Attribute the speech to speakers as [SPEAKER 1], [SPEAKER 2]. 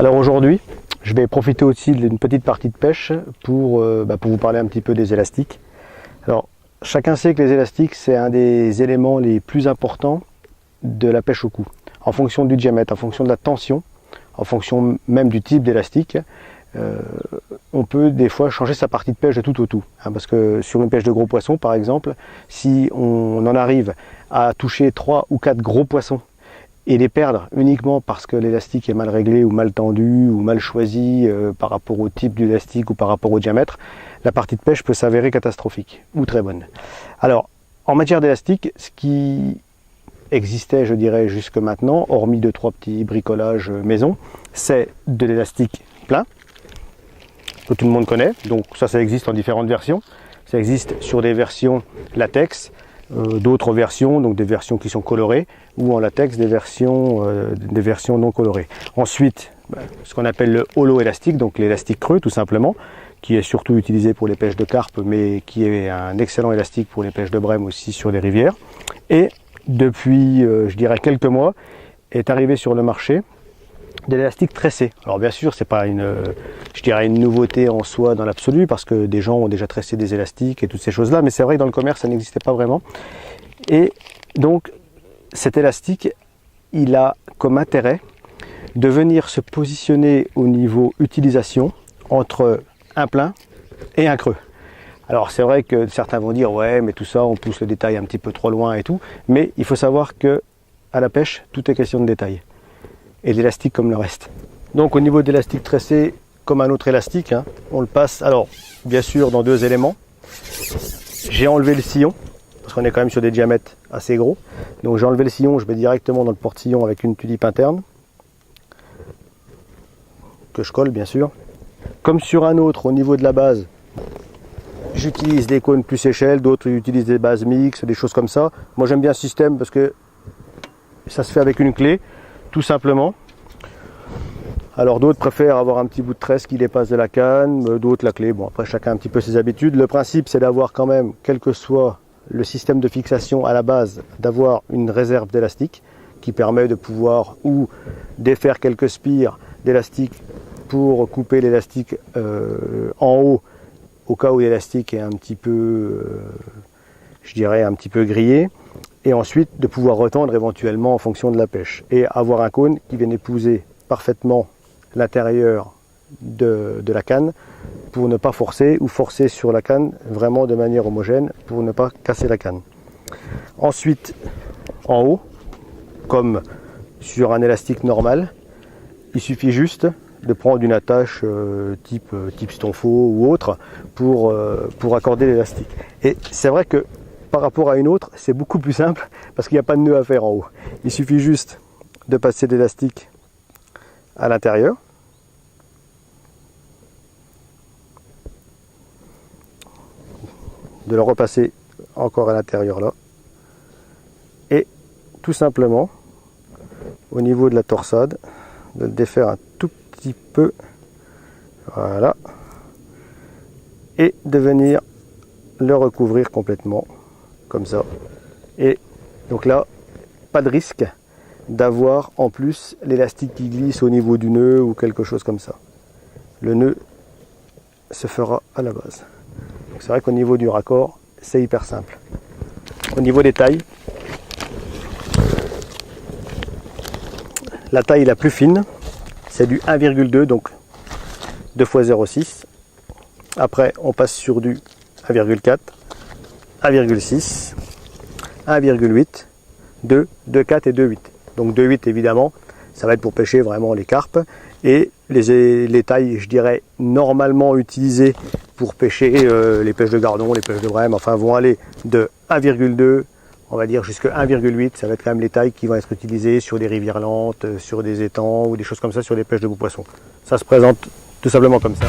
[SPEAKER 1] Alors aujourd'hui, je vais profiter aussi d'une petite partie de pêche pour vous parler un petit peu des élastiques. Alors, chacun sait que les élastiques, c'est un des éléments les plus importants de la pêche au cou. En fonction du diamètre, en fonction de la tension, en fonction même du type d'élastique, on peut des fois changer sa partie de pêche de tout au tout. Parce que sur une pêche de gros poissons, par exemple, si on en arrive à toucher 3 ou 4 gros poissons et les perdre uniquement parce que l'élastique est mal réglé ou mal tendu ou mal choisi par rapport au type d'élastique ou par rapport au diamètre, la partie de pêche peut s'avérer catastrophique ou très bonne. Alors, en matière d'élastique, ce qui existait, je dirais, jusque maintenant, hormis 2-3 petits bricolages maison, c'est de l'élastique plein, que tout le monde connaît. Donc ça existe en différentes versions. Ça existe sur des versions latex, d'autres versions, donc des versions qui sont colorées, ou en latex des versions non colorées. Ensuite, ce qu'on appelle le holo élastique, donc l'élastique creux tout simplement, qui est surtout utilisé pour les pêches de carpe, mais qui est un excellent élastique pour les pêches de brème aussi sur les rivières. Et depuis, je dirais, quelques mois, est arrivé sur le marché de l'élastique tressé. Alors bien sûr, c'est pas une nouveauté en soi dans l'absolu, parce que des gens ont déjà tressé des élastiques et toutes ces choses-là, mais c'est vrai que dans le commerce, ça n'existait pas vraiment. Et donc, cet élastique, il a comme intérêt de venir se positionner au niveau utilisation entre un plein et un creux. Alors c'est vrai que certains vont dire ouais, mais tout ça, on pousse le détail un petit peu trop loin et tout, mais il faut savoir que à la pêche, tout est question de détail. Et l'élastique comme le reste. Donc au niveau d'élastique tressé, comme un autre élastique, on le passe, alors bien sûr dans 2 éléments. J'ai enlevé le sillon, parce qu'on est quand même sur des diamètres assez gros. Donc j'ai enlevé le sillon, je vais directement dans le porte-sillon avec une tulipe interne, que je colle bien sûr. Comme sur un autre, au niveau de la base, j'utilise des cônes plus échelle, d'autres utilisent des bases mixtes, des choses comme ça. Moi j'aime bien ce système parce que ça se fait avec une clé, tout simplement. Alors d'autres préfèrent avoir un petit bout de tresse qui dépasse de la canne, d'autres la clé. Bon, après chacun a un petit peu ses habitudes. Le principe c'est d'avoir quand même, quel que soit le système de fixation à la base, d'avoir une réserve d'élastique qui permet de pouvoir ou défaire quelques spires d'élastique pour couper l'élastique en haut au cas où l'élastique est un petit peu, je dirais, un petit peu grillé, et ensuite de pouvoir retendre éventuellement en fonction de la pêche, et avoir un cône qui vienne épouser parfaitement l'intérieur de la canne pour ne pas forcer, ou forcer sur la canne vraiment de manière homogène pour ne pas casser la canne. Ensuite, en haut, comme sur un élastique normal, il suffit juste de prendre une attache type stonfo ou autre pour accorder l'élastique. Et c'est vrai que par rapport à une autre, c'est beaucoup plus simple parce qu'il n'y a pas de nœud à faire en haut. Il suffit juste de passer l'élastique à l'intérieur. De le repasser encore à l'intérieur là. Et tout simplement, au niveau de la torsade, de le défaire un tout petit peu, voilà, et de venir le recouvrir complètement comme ça. Et donc là, pas de risque d'avoir en plus l'élastique qui glisse au niveau du nœud ou quelque chose comme ça. Le nœud se fera à la base. C'est vrai qu'au niveau du raccord, c'est hyper simple. Au niveau des tailles, la taille la plus fine, c'est du 1,2, donc 2 x 0,6. Après, on passe sur du 1,4, 1,6, 1,8, 2, 2,4 et 2,8. Donc 2,8 évidemment, ça va être pour pêcher vraiment les carpes. Et les tailles, je dirais, normalement utilisées pour pêcher les pêches de gardon, les pêches de brème, enfin vont aller de 1,2, on va dire jusqu'à 1,8. Ça va être quand même les tailles qui vont être utilisées sur des rivières lentes, sur des étangs ou des choses comme ça, sur des pêches de gros poissons. Ça se présente tout simplement comme ça.